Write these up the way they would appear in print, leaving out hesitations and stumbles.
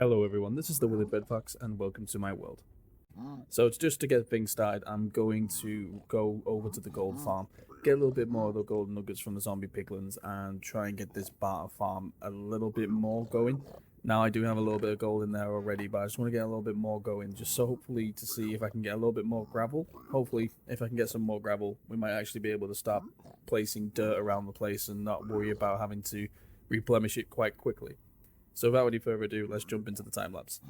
Hello everyone, this is the Willy Bedfox and welcome to my world. So it's just to get things started, I'm going to go over to the gold farm, get a little bit more of the golden nuggets from the zombie piglins and try and get this barter farm a little bit more going. Now I do have a little bit of gold in there already, but I just want to get a little bit more going, just so hopefully to see if I can get a little bit more gravel. Hopefully, if I can get some more gravel, we might actually be able to start placing dirt around the place and not worry about having to replenish it quite quickly. So without any further ado, let's jump into the time lapse.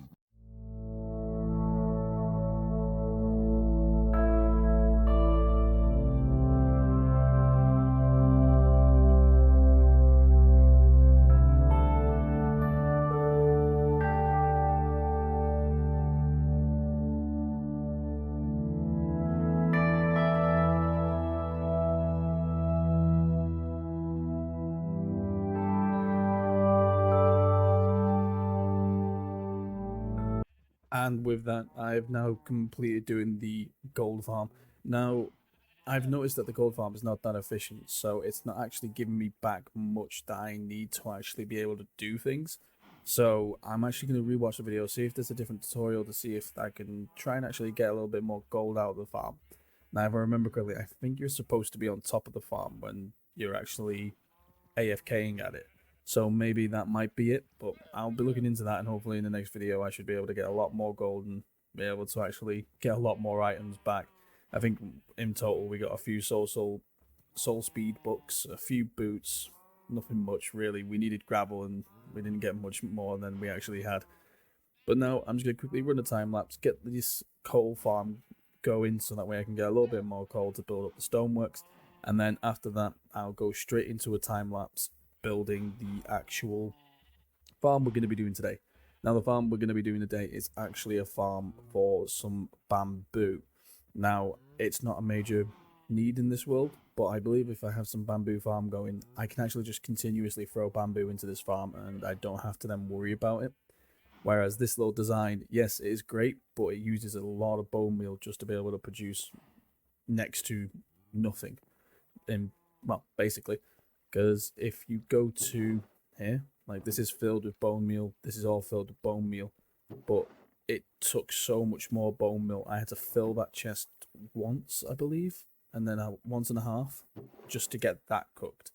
And with that, I've now completed doing the gold farm. Now, I've noticed that the gold farm is not that efficient, so it's not actually giving me back much that I need to actually be able to do things. So I'm actually going to rewatch the video, see if there's a different tutorial to see if I can try and actually get a little bit more gold out of the farm. Now, if I remember correctly, I think you're supposed to be on top of the farm when you're actually AFKing at it. So maybe that might be it, but I'll be looking into that, and hopefully in the next video I should be able to get a lot more gold and be able to actually get a lot more items back. I think in total we got a few soul speed books, a few boots, nothing much really. We needed gravel and we didn't get much more than we actually had. But now I'm just going to quickly run a time lapse, get this coal farm going so that way I can get a little bit more coal to build up the stoneworks. And then after that, I'll go straight into a time lapse building the actual farm we're going to be doing today. Now, the farm we're going to be doing today is actually a farm for some bamboo. Now, it's not a major need in this world, but I believe if I have some bamboo farm going, I can actually just continuously throw bamboo into this farm and I don't have to then worry about it. Whereas this little design, yes, it is great, but it uses a lot of bone meal just to be able to produce next to nothing. Well, basically, because if you go to here, like this is filled with bone meal, this is all filled with bone meal, but it took so much more bone meal. I had to fill that chest once, I believe, and then once and a half just to get that cooked.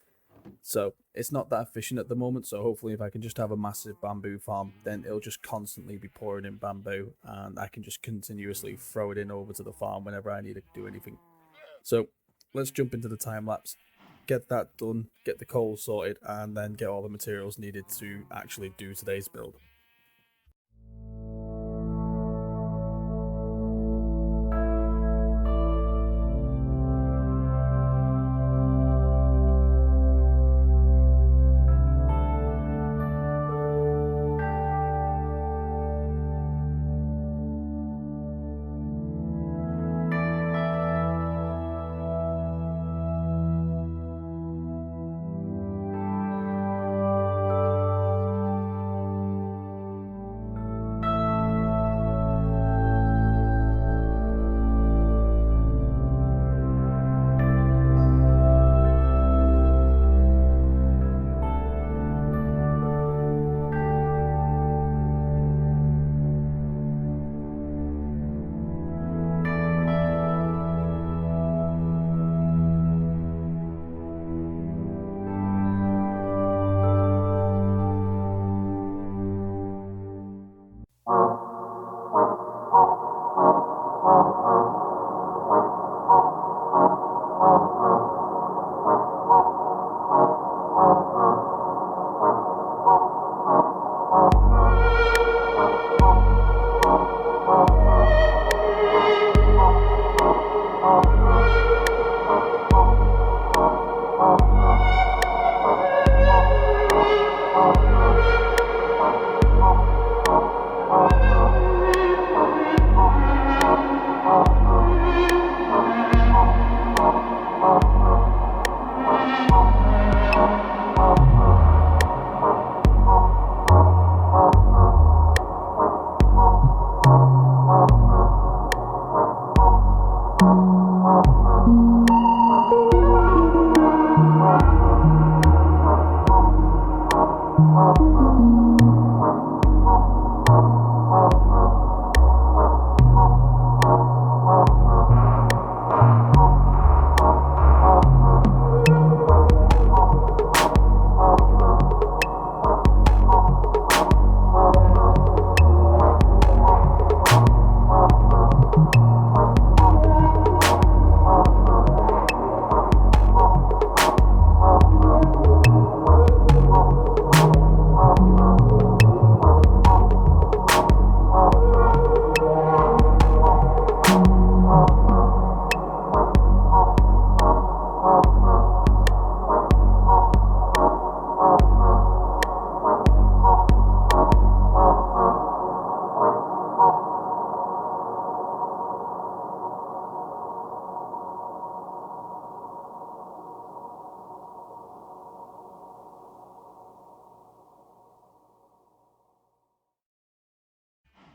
So it's not that efficient at the moment, so hopefully if I can just have a massive bamboo farm, then it'll just constantly be pouring in bamboo and I can just continuously throw it in over to the farm whenever I need to do anything. So let's jump into the time lapse, get that done, get the coal sorted, and then get all the materials needed to actually do today's build.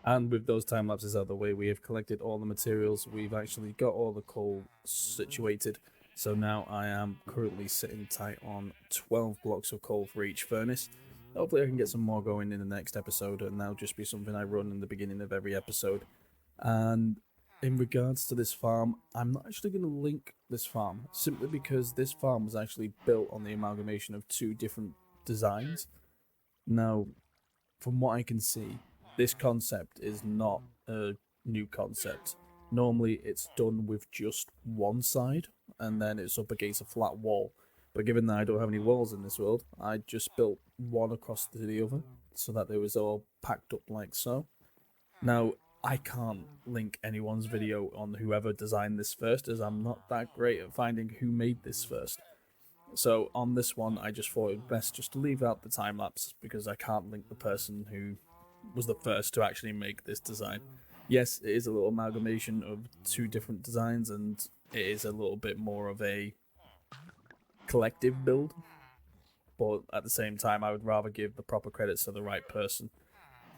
And with those time lapses out of the way, we have collected all the materials. We've actually got all the coal situated. So now I am currently sitting tight on 12 blocks of coal for each furnace. Hopefully I can get some more going in the next episode, and that'll just be something I run in the beginning of every episode. And in regards to this farm, I'm not actually going to link this farm, simply because this farm was actually built on the amalgamation of two different designs. Now, from what I can see, this concept is not a new concept. Normally it's done with just one side, and then it's up against a flat wall. But given that I don't have any walls in this world, I just built one across to the other, so that they was all packed up like so. Now, I can't link anyone's video on whoever designed this first, as I'm not that great at finding who made this first. So on this one, I just thought it best just to leave out the time lapse, because I can't link the person who was the first to actually make this design. Yes, it is a little amalgamation of two different designs, and it is a little bit more of a collective build, but at the same time, I would rather give the proper credits to the right person.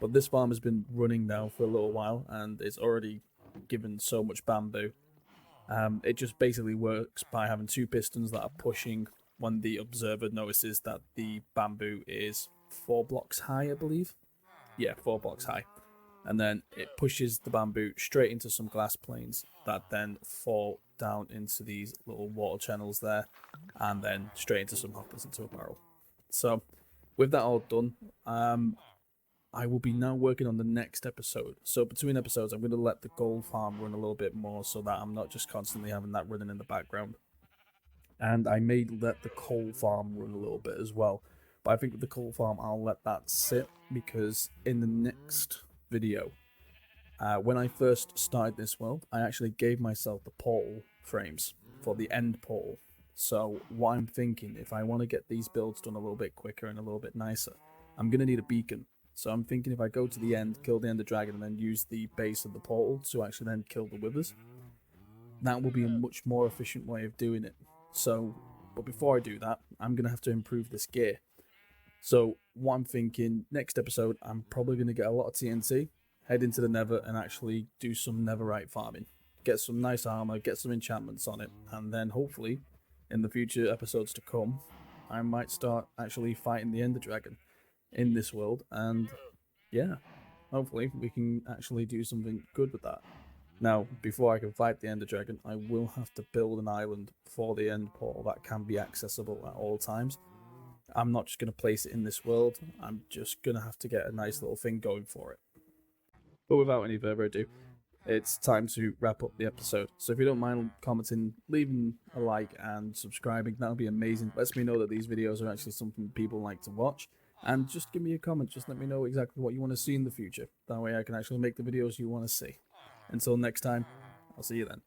But this farm has been running now for a little while, and it's already given so much bamboo. It just basically works by having two pistons that are pushing when the observer notices that the bamboo is 4 blocks high, I believe. Yeah, 4 blocks high. And then it pushes the bamboo straight into some glass planes that then fall down into these little water channels there, and then straight into some hoppers into a barrel. So, with that all done, I will be now working on the next episode. So between episodes, I'm going to let the gold farm run a little bit more, so that I'm not just constantly having that running in the background. And I may let the coal farm run a little bit as well. But I think with the coal farm, I'll let that sit, because in the next video, when I first started this world, I actually gave myself the portal frames for the end portal. So what I'm thinking, if I want to get these builds done a little bit quicker and a little bit nicer, I'm going to need a beacon. So I'm thinking if I go to the end, kill the Ender Dragon, and then use the base of the portal to actually then kill the Withers, that will be a much more efficient way of doing it. So, but before I do that, I'm going to have to improve this gear. So what I'm thinking, next episode, I'm probably going to get a lot of TNT, head into the Nether, and actually do some Netherite farming. Get some nice armor, get some enchantments on it, and then hopefully, in the future episodes to come, I might start actually fighting the Ender Dragon in this world, and yeah, hopefully we can actually do something good with that. Now, before I can fight the Ender Dragon, I will have to build an island for the end portal that can be accessible at all times. I'm not just going to place it in this world, I'm just going to have to get a nice little thing going for it. But without any further ado, it's time to wrap up the episode. So if you don't mind commenting, leaving a like and subscribing, that would be amazing. Lets me know that these videos are actually something people like to watch. And just give me a comment, just let me know exactly what you want to see in the future. That way I can actually make the videos you want to see. Until next time, I'll see you then.